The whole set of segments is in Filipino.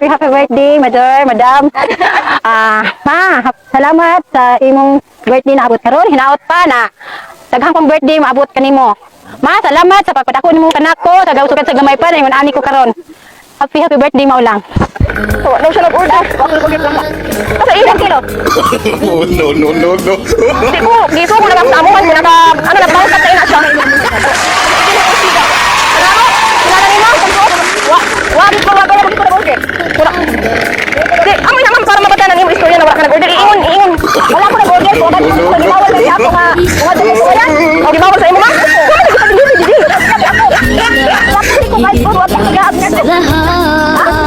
happy birthday, madam. Salamat sa imong birthday na abot karon. Hinaot pa na daghang pang birthday maabot kanimo. Ma, salamat sa pagpadako nimo kanak ko, sa gawsugan sa gamay pa na ingon ani ko karon. Happy birthday maulang. So, ano siya nag-order? Kasi ilang kilo? No. Hindi ko, giso ko naman sa amuhan, nagbawas at na siya. Wabit mo wala mo order. Wala. Di, amoy naman para mabatanan yung istorya na wala ka nag-order. Iingon. Wala ko nag-order. So, gibawal na siya ako nga. Mga dito ko yan. O, gibawal sa imo ma. Wala kita dito. Lapsi ko kahit po. Wala nag-aab na.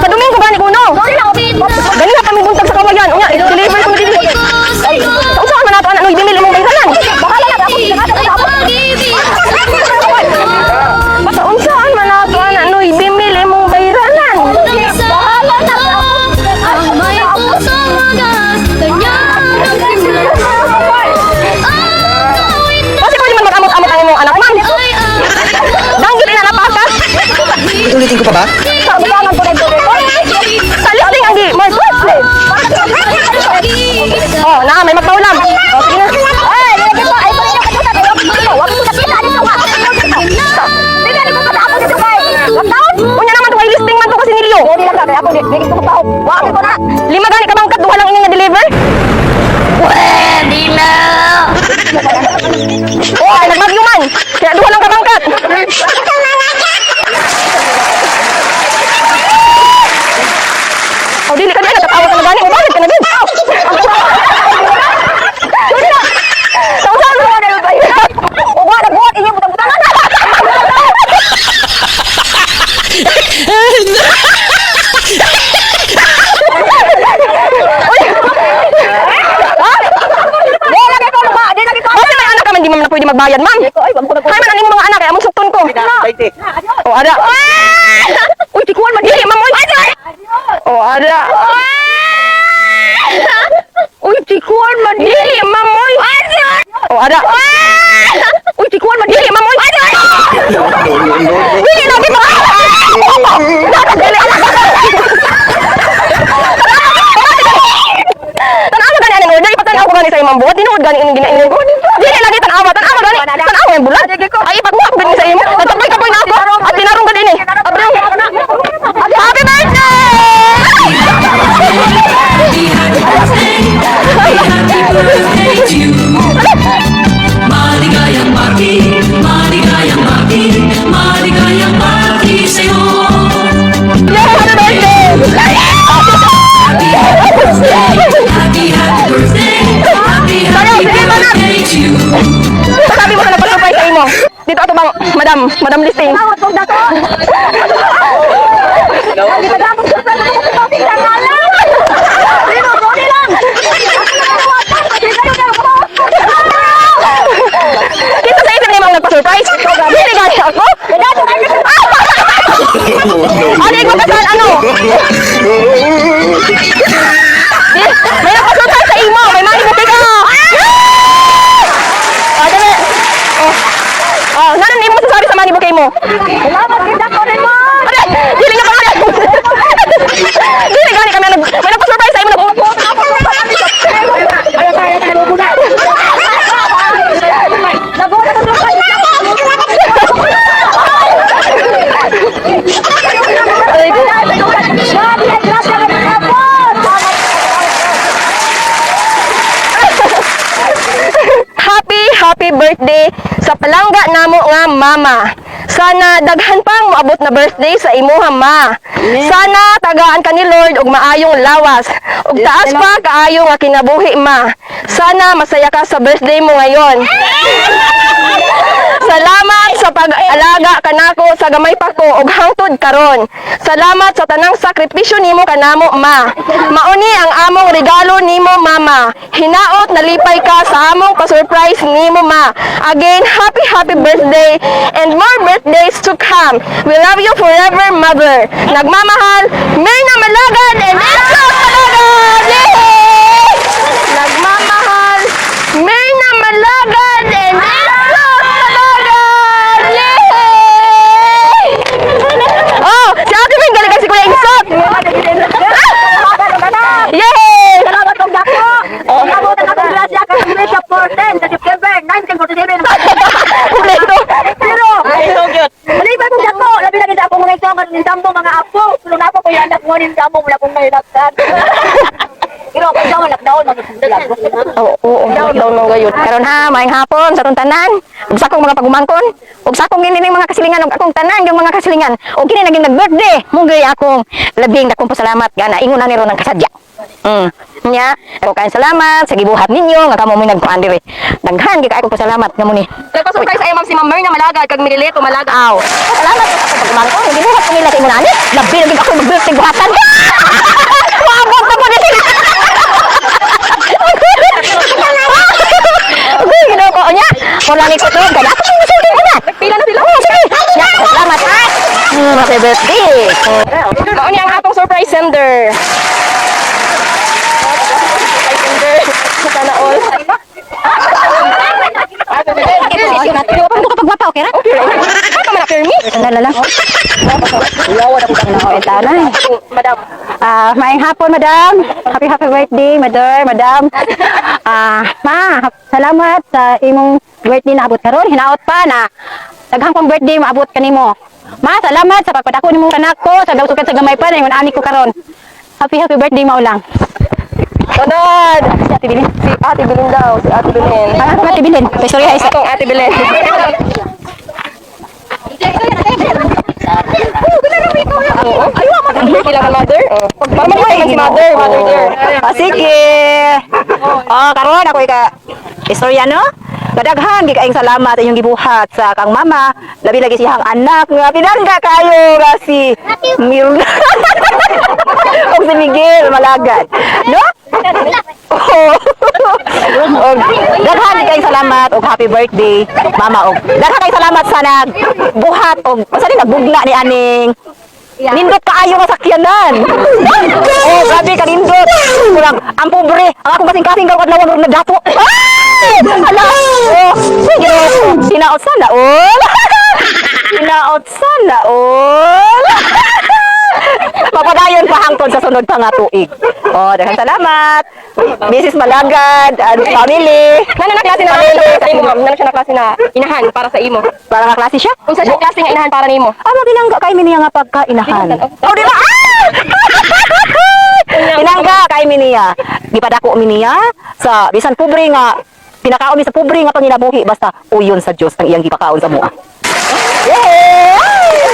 Sa Domingo ba ni Kuno? Gani na kami buntag sa kawayan. Unya, i-deliver ko na dito. Saan man nato anak? Ibimili mong bayranan. Bahala na ako. Basta unsaan man nato anak? Ibimili mong bayranan. Bahala na ako. Kasi pwede man mag-amot-amot ang imong anak, ma'am. Danggit na napakas. Ulitin ko pa ba? Sabilangan ko na ito. Sa listing ang di. More birthday. Oh, na, may magpaulam. Okay na. Ay, lagyan mo. Ay, pwede na kaputa. Huwag mo nakita. Ano ito? Hindi, ano ba ako dito kay? Lockdown? Kunya naman ito kay listing man ito kasi niliyo. Hindi lang kami. Ako, bigit ko pa. Huwag ko na. 5 gani ka bangkat. Duha lang inyong na-deliver? Pwede na. Oh, ay, nagmagyo man. Kaya 2 lang ka bangkat. Oh, dili ka na. Natawa ka na gani. Umalit ka na din. Dili na. Sausahan mo na ba yun? Uwa, nagbuhat. Inyong butang-butangan. Bakit may anak ka man? Di mo na pwede magbayad, ma'am. Kaya man aning mga anak. Kaya among sukton ko. Oh, ada. Uy, tikuan man. Dili, ma'am. Oh, ada. Uy, tikuan man. Dili, ma'am. Oh, ada. Uy, tikuan man. Dili, ma'am. Dili, lagi pa. Dili. Tanawa gani aning order. Ipatanaw ko gani sa imong buhat. Tinuod gani ining ginaingin ko. Dili lagi tanawa gani. Tanawa yung bulat. Ay, ipagbuhat ko gani sa imo. Natapay ka po na ako. At tinarong gani ni. Happy birthday to you. Maligayang party sa'yo. Happy birthday! Happy birthday to you. Sabi mo na napasupay sa imo. Dito ato bang, madam listing. Kita sa isip niya mga nagpa-surprise. Hindi gani ako. Ano yung kasal ano? May nagpa-surprise sa imo. May money buti ka. Dali. Nanon imo masasabi sa money buti mo? Salamat kita ko rin mo. Dili na pa kaya. Dili gani kami may nagpa-surprise sa imo. Happy birthday sa palangga namo nga mama. Sana daghan pang moabot na birthday sa imuha ma. Sana tagaan ka ni Lord og maayong lawas. Ug taas pa kaayo nga kinabuhi ma. Sana masaya ka sa birthday mo ngayon. Salamat sa pag-alaga kanako sa gamay pa ko ug hangtod karon. Salamat sa tanang sakripisyo nimo kanamo ma. Mauni ang among regalo nimo mama. Hinaot nalipay ka sa among pa-surprise nimo ma. Again, happy birthday and more birthdays to come. We love you forever, mother. Nagmamahal, Myrna Malagad and Enzo Malagad! Yay! Nagmamahal, Myrna Malagad and Enzo Malagad! Yay! Oh, si Ate Ming galing si Kuya Insot! anak mo rin ka mo wala kong mahilaktan. Pero kung sa malakdaon, magsusulag. Oo, daw nung gayud. Karon ha, maayong hapon sa atong tanan. Ug sa akong mga pagumangkon, ug sa akong gini mga kasilingan ug akong tanan yung mga kasilingan. Ug kini naging nag-birthday, mugay akong labing dakong pasalamat gana ingon na niro ng kasadya. Nya, ako kaayong salamat sa gibuhat ninyo nga kamo mo nagkuan diri. Daghan gyud akong pasalamat nga mo ni. Nagpasukay sa imam si Ma'am Merna malagad kag Mirileto malagad. Aw. Salamat sa akong pagumangkon, gibuhat ko nila sa imo nani. Labi na gyud ako mag-birthday buhatan. Wabot na po dili. Uy, ginoo ko niya. Wala ni ko to. Kaya ako sing sulti mo na. Pila na sila. Oh, sige. Ya, salamat ha. Happy birthday. Mao ni ang atong surprise sender. Surprise sender. Sana all. Ano ka pagwapa, okay ra? Okay ra. Ano man permi? Lala. Lawa na ko na tanay. Madam. Maayong hapon, madam. Happy birthday, madam. Ma, salamat sa imong birthday na abot karon. Hinaot pa na daghang pang birthday maabot kanimo. Ma, salamat sa pagpadako nimong kanak ko sa daw sukat sa gamay pa ingon ani ko karon. Happy birthday maulang. Sunod! Si Ate Bilin. Si Ate Bilin daw. Si Ate Bilin. Ate Bilin. Sorry, isa. Atong Ate Bilin. Ayaw mo ang birthday lang ang mother. Mama mo si mother. Mother there. Sige. Karon ako ika istorya no? Kadaghan gi kaayong salamat inyong gibuhat sa kang mama, labi lagi siyang anak nga pinangga kayo nga si Mirna. Og si Miguel malagad. No? Og daghan gi kaayong salamat og happy birthday mama og daghan kaayong salamat sa nagbuhat og sa nagbugna ni aning nindot kaayo nga sakyanan. Oh, grabe ka nindot. Kurang ang pobre. Ang akong kasing-kasing kag adlaw nga nagdapo. Ala. Oh, sige. Sinaot sana all. Sinaot sana all. Papadayon pa hangtod sa sunod pa nga tuig. Oh, daghang salamat. Mrs. Malagad and family. Nana na klase na sa imo, ma'am. Nana siya na klase na inahan para sa imo. Para nga klase siya. Unsa siya klase nga inahan para nimo? Ano binangga kay miniya nga pagkainahan? Oh, di ba? Binangga kay miniya. Gipadako miniya sa bisan pobre nga pinakaon mi sa pobre nga panginabuhi basta uyon sa Dios ang iyang gipakaon sa mua. Yeah!